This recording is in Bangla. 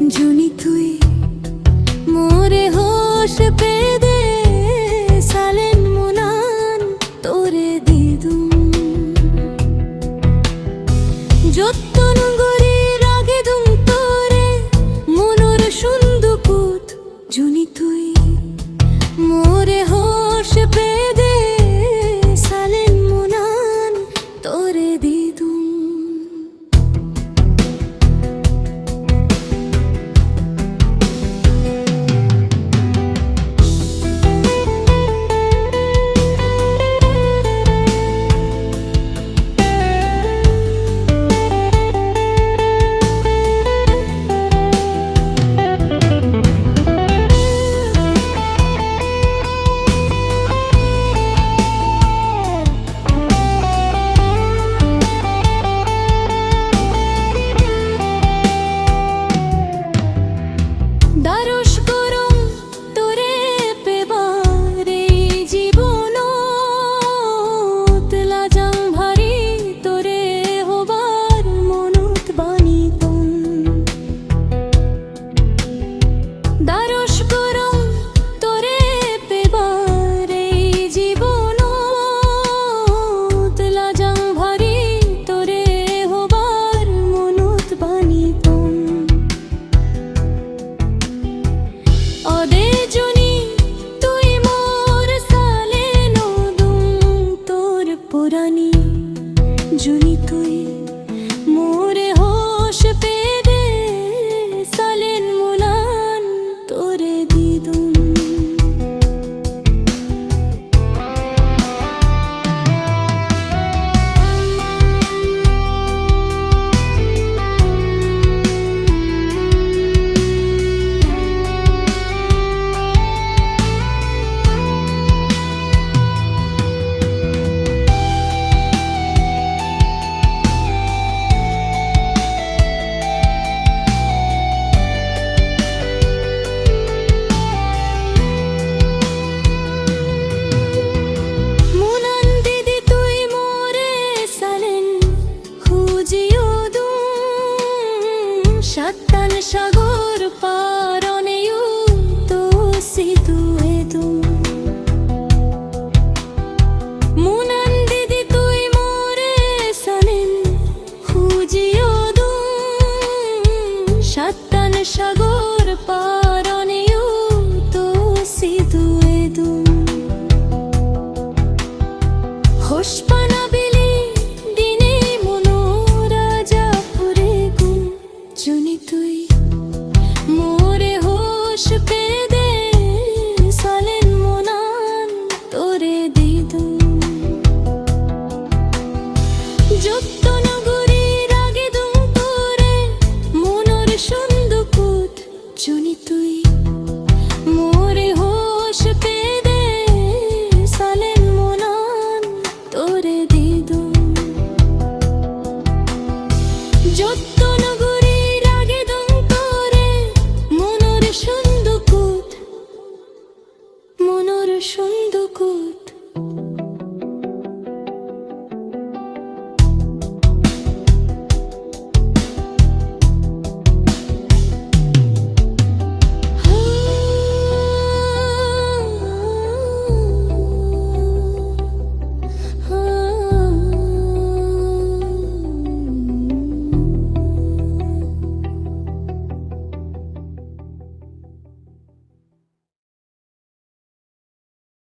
जुनी तुई मोरे होश पेदे सालेन मुनान तोरे दीदुम যত্তন গরি রাগে দুম তোরে মনোর সুন্দুকুত জুনি তুই মোরে হোশ পেদে সালেন মুনান তোরে দিদুম দারুশ করম তোরে পেবারে জীবন তলাজাং ভারি তোরে হবার মনত বানিতন দারুশ করম তোরে পেবারে জীবন তলাজাং ভারি তোরে হবার মনত বানিতন অদে জুনি তুই মোর সালেন দুম তোর পুরানি জুনি তুই মোরে হোশ পেদে সালেন মুনান তোরে দিদুম সাতান সাগর পারনেও তো সিধু এদুম মুনান দিদি তুই মোরে সালেন খুঁজিও দুম সাতান সাগর পার